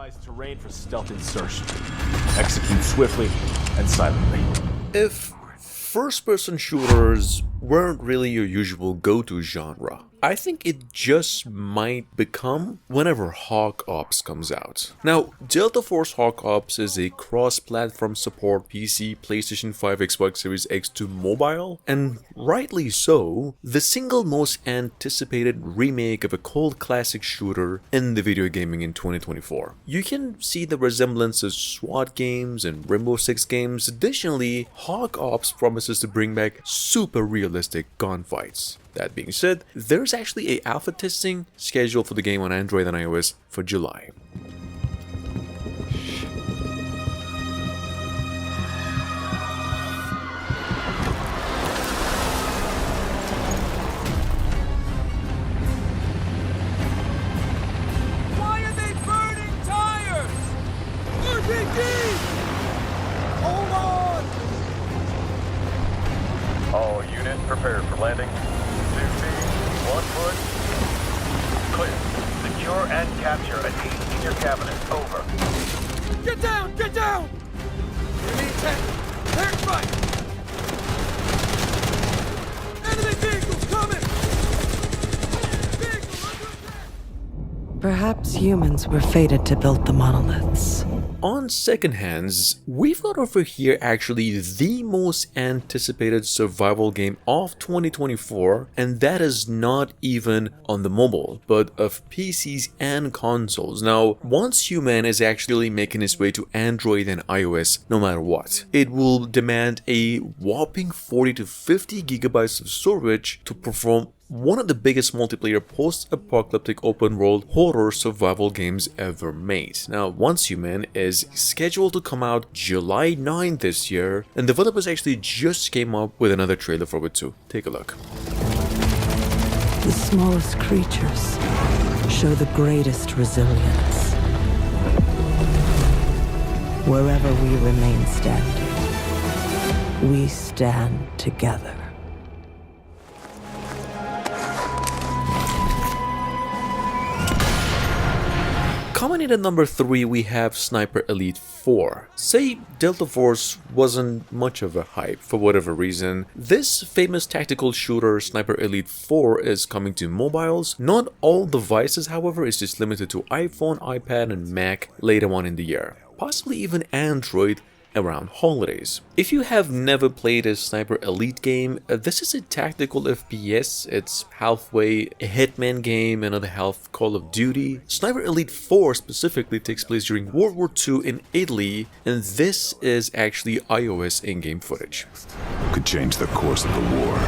Visualize terrain for stealth insertion. Execute swiftly and silently. If first-person shooters weren't really your usual go-to genre, I think it just might become whenever Hawk Ops comes out. Now, Delta Force Hawk Ops is a cross-platform support PC, PlayStation 5, Xbox Series X to mobile, and rightly so, the single most anticipated remake of a cult classic shooter in the video gaming in 2024. You can see the resemblances SWAT games and Rainbow Six games. Additionally, Hawk Ops promises to bring back super realistic gunfights. That being said, there's actually a alpha testing scheduled for the game on Android and iOS for July. Why are they burning tires? RPG! Hold on! All units prepared for landing. 2 feet, 1 foot. Clear. Secure and capture a team in your cabinet. Over. Get down! Get down! Enemy attack! Air strike! Enemy vehicles coming! Vehicle under attack! Perhaps humans were fated to build the monoliths. On second hands, we've got over here actually the most anticipated survival game of 2024, and that is not even on the mobile, but of PCs and consoles. Now, once Human is actually making its way to Android and iOS no matter what, it will demand a whopping 40 to 50 gigabytes of storage to perform one of the biggest multiplayer post-apocalyptic open-world horror survival games ever made. Now, Once Human is scheduled to come out July 9 this year, and developers actually just came up with another trailer for it too. Take a look. The smallest creatures show the greatest resilience. Wherever we remain standing, we stand together. Coming in at number 3, we have Sniper Elite 4. Say Delta Force wasn't much of a hype for whatever reason, this famous tactical shooter Sniper Elite 4 is coming to mobiles. Not all devices, however, is just limited to iPhone, iPad, and Mac later on in the year. Possibly even Android around holidays. If you have never played a Sniper Elite game, this is a tactical FPS. It's halfway a Hitman game, another half Call of Duty. Sniper Elite 4 specifically takes place during World War II in Italy, and this is actually iOS in-game footage. Could change the course of the war.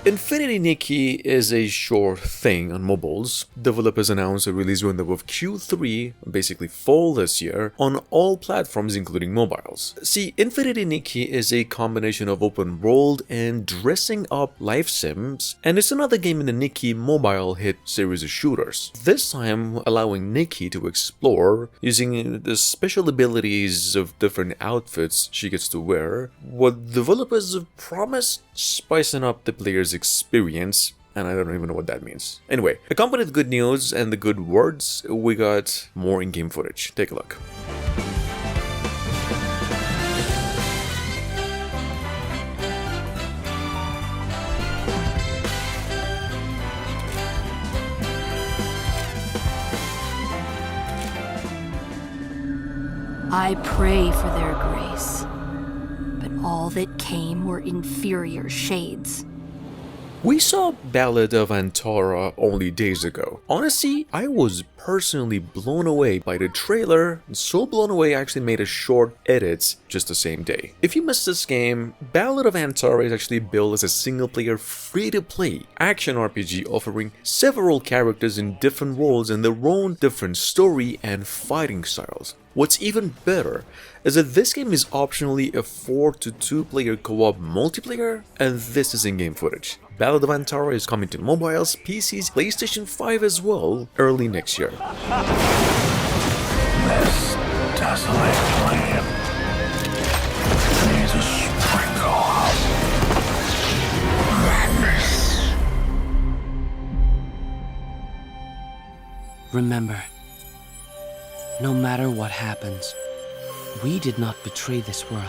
Infinity Nikki is a sure thing on mobiles. Developers announced a release window of Q3, basically fall this year, on all platforms including mobiles. See, Infinity Nikki is a combination of open world and dressing up life sims, and it's another game in the Nikki mobile hit series of shooters. This time allowing Nikki to explore using the special abilities of different outfits she gets to wear. What developers have promised, spicing up the player's experience, and I don't even know what that means. Anyway, accompanied with good news and the good words, we got more in-game footage. Take a look. I pray for their grace, but all that came were inferior shades. We saw Ballad of Antara only days ago. Honestly, I was personally blown away by the trailer, so blown away I actually made a short edit just the same day. If you missed this game, Ballad of Antara is actually built as a single-player free-to-play action RPG offering several characters in different roles and their own different story and fighting styles. What's even better is that this game is optionally a 4-to-2 player co-op multiplayer, and this is in-game footage. Ballad of Antara is coming to mobiles, PCs, PlayStation 5 as well, early next year. This desolate land. Remember, no matter what happens, we did not betray this world.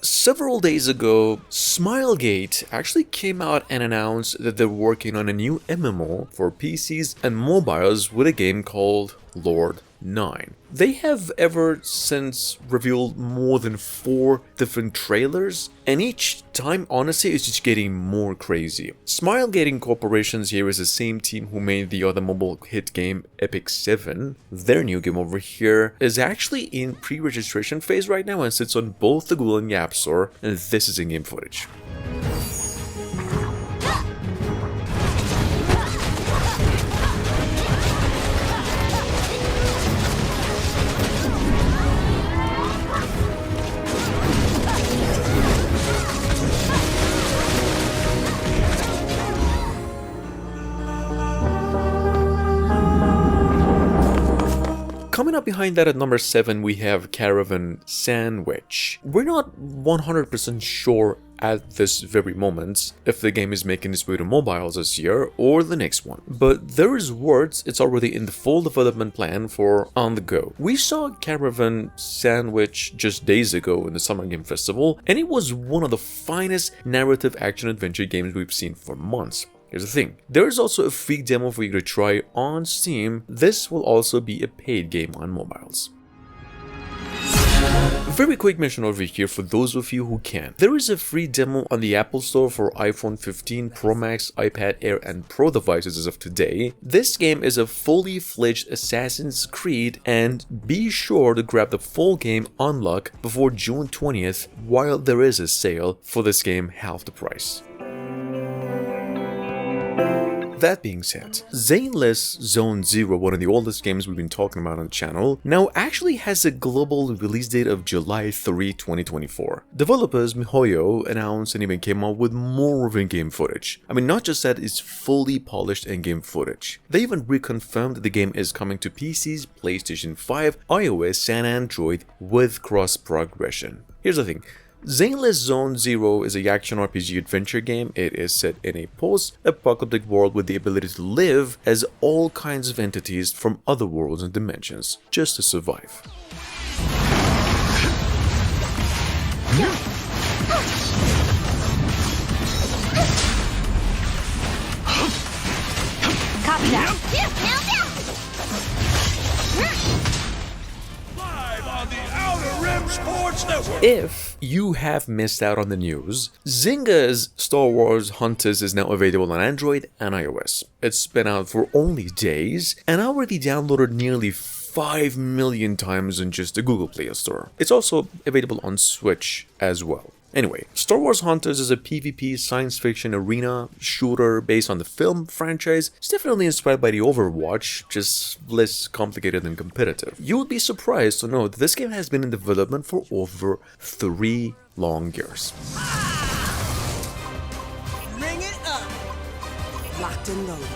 Several days ago, Smilegate actually came out and announced that they're working on a new MMO for PCs and mobiles with a game called Lord 9. They have ever since revealed more than 4 different trailers, and each time, honestly, it's just getting more crazy. Smilegate Incorporations here is the same team who made the other mobile hit game Epic 7. Their new game over here is actually in pre-registration phase right now and sits on both the Google and the App Store, and this is in-game footage. Coming up behind that at number 7, we have Caravan Sandwich. We're not 100% sure at this very moment if the game is making its way to mobiles this year or the next one, but there is words it's already in the full development plan for on the go. We saw Caravan Sandwich just days ago in the Summer Game Festival, and it was one of the finest narrative action-adventure games we've seen for months. Here's the thing, there is also a free demo for you to try on Steam. This will also be a paid game on mobiles. Very quick mention over here for those of you who can. There is a free demo on the Apple Store for iPhone 15, Pro Max, iPad Air and Pro devices as of today. This game is a fully fledged Assassin's Creed, and be sure to grab the full game on luck before June 20th while there is a sale for this game half the price. That being said, Zainless Zone Zero, one of the oldest games we've been talking about on the channel, now actually has a global release date of July 3, 2024. Developers MiHoYo announced and even came out with more of in-game footage. I mean, not just that, it's fully polished in-game footage. They even reconfirmed that the game is coming to PCs, PlayStation 5, iOS and Android with cross-progression. Here's the thing. Zainless Zone Zero is a action RPG adventure game. It is set in a post-apocalyptic world with the ability to live as all kinds of entities from other worlds and dimensions, just to survive. Copy that. Live on the Outer Rim Sports Network. If you have missed out on the news, Zynga's Star Wars Hunters is now available on Android and iOS. It's been out for only days and already downloaded nearly 5 million times in just the Google Play Store. It's also available on Switch as well. Anyway, Star Wars Hunters is a PvP science fiction arena shooter based on the film franchise. It's definitely inspired by the Overwatch, just less complicated and competitive. You would be surprised to know that this game has been in development for over 3 long years. Ring it up. Locked and loaded.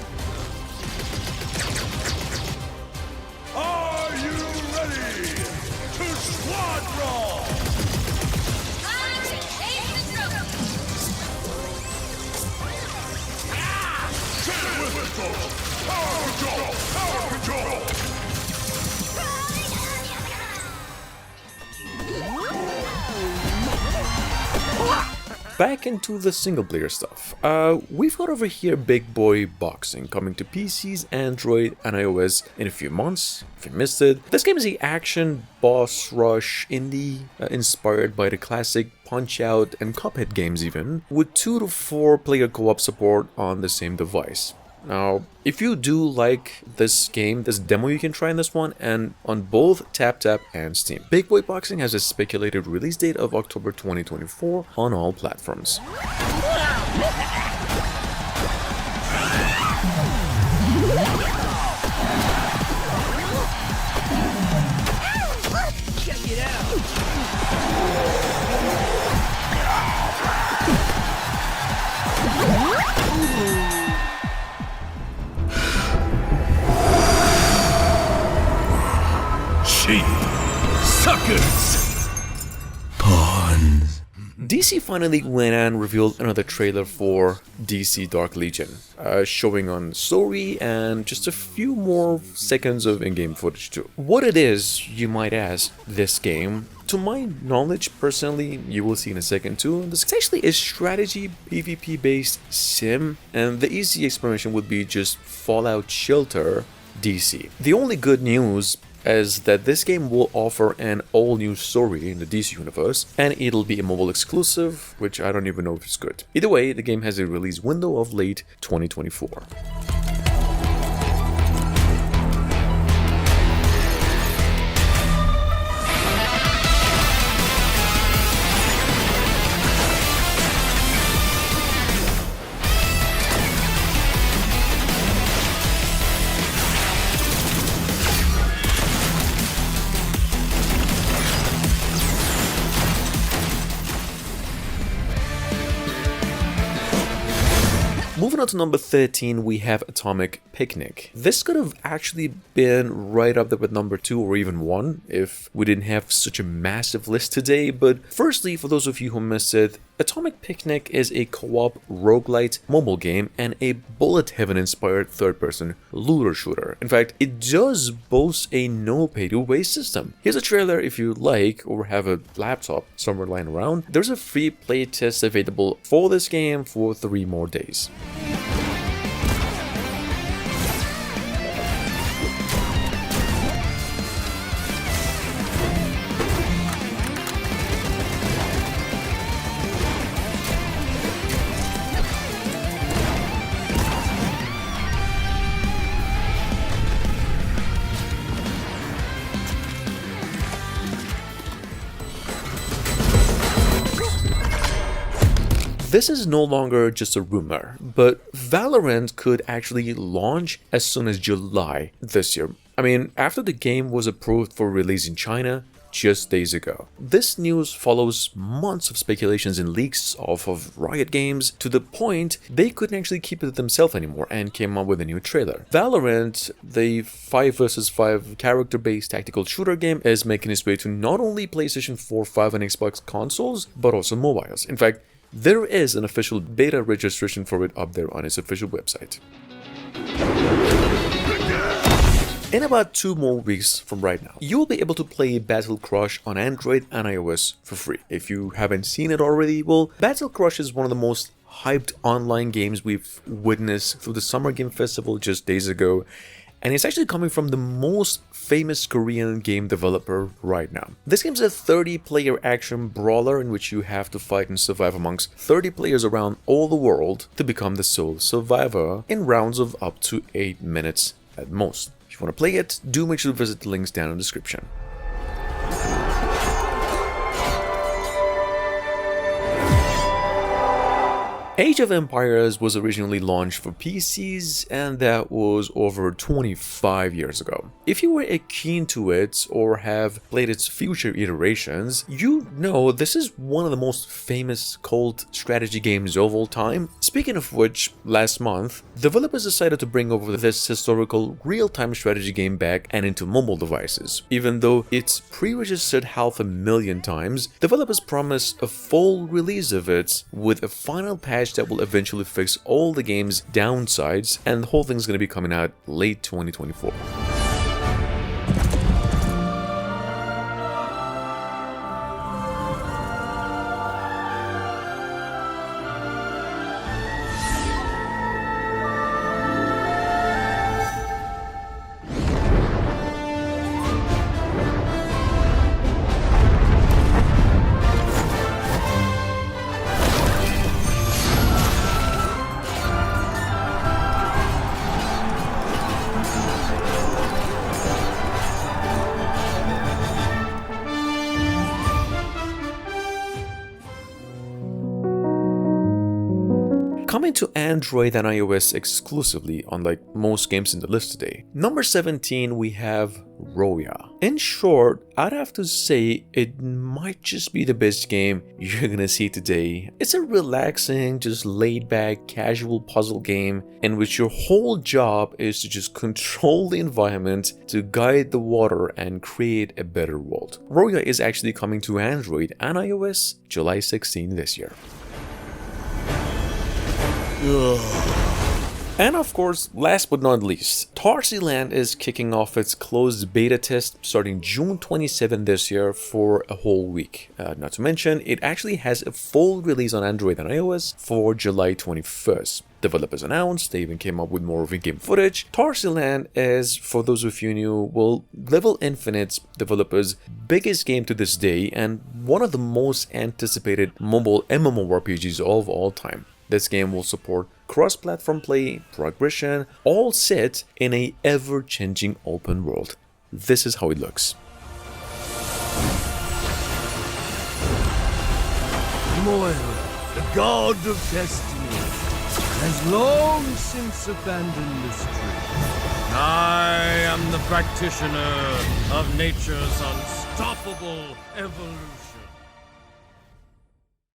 Are you ready to squad brawl? Power control! Power control! Back into the single player stuff. We've got over here Big Boy Boxing coming to PCs, Android and iOS in a few months. If you missed it, this game is the action boss rush indie inspired by the classic Punch-Out and Cuphead games even, with 2 to 4 player co-op support on the same device. Now, if you do like this game, this demo you can try in this one, and on both TapTap and Steam. Big Boy Boxing has a speculated release date of October 2024 on all platforms. Check it out. DC finally went and revealed another trailer for DC Dark Legion, showing on story and just a few more seconds of in-game footage too. What it is, you might ask, this game, to my knowledge personally, you will see in a second too, this is actually a strategy PvP based sim, and the easy explanation would be just Fallout Shelter DC. The only good news is that this game will offer an all-new story in the DC universe, and it'll be a mobile exclusive, which I don't even know if it's good. Either way, the game has a release window of late 2024. Moving on to number 13, we have Atomic Picnic. This could have actually been right up there with number 2 or even 1 if we didn't have such a massive list today, but firstly, for those of you who missed it, Atomic Picnic is a co-op roguelite mobile game and a bullet heaven inspired third-person looter shooter. In fact, it does boast a no pay-to-waste system. Here's a trailer if you like or have a laptop somewhere lying around. There's a free playtest available for this game for 3 more days. This is no longer just a rumor, but Valorant could actually launch as soon as July this year. I mean, after the game was approved for release in China just days ago. This news follows months of speculations and leaks off of Riot Games to the point they couldn't actually keep it to themselves anymore and came up with a new trailer. Valorant, the 5 vs 5 character-based tactical shooter game, is making its way to not only PlayStation 4, 5 and Xbox consoles, but also mobiles. In fact, there is an official beta registration for it up there on its official website. In about 2 more weeks from right now, you will be able to play Battle Crush on Android and iOS for free. If you haven't seen it already, well, Battle Crush is one of the most hyped online games we've witnessed through the Summer Game Festival just days ago, and it's actually coming from the most famous Korean game developer right now. This game's a 30-player action brawler in which you have to fight and survive amongst 30 players around all the world to become the sole survivor in rounds of up to 8 minutes at most. If you want to play it, do make sure to visit the links down in the description. Age of Empires was originally launched for PCs, and that was over 25 years ago. If you were keen to it or have played its future iterations, you know this is one of the most famous cult strategy games of all time. Speaking of which, last month, developers decided to bring over this historical real-time strategy game back and into mobile devices. Even though it's pre-registered 500,000 times, developers promised a full release of it with a final patch that will eventually fix all the game's downsides, and the whole thing's going to be coming out late 2024. coming to Android and iOS exclusively, unlike most games in the list today. Number 17, we have Roya. In short, I'd have to say it might just be the best game you're gonna see today. It's a relaxing, just laid-back, casual puzzle game in which your whole job is to just control the environment, to guide the water and create a better world. Roya is actually coming to Android and iOS July 16 this year. And of course, last but not least, Tarsiland is kicking off its closed beta test starting June 27 this year for a whole week. Not to mention, it actually has a full release on Android and iOS for July 21st. Developers announced, they even came up with more in-game footage. Tarsiland is, for those of you new, well, Level Infinite's developers' biggest game to this day and one of the most anticipated mobile MMORPGs of all time. This game will support cross-platform play, progression, all set in a ever-changing open world. This is how it looks. Moira, the god of destiny, has long since abandoned this dream. I am the practitioner of nature's unstoppable evolution.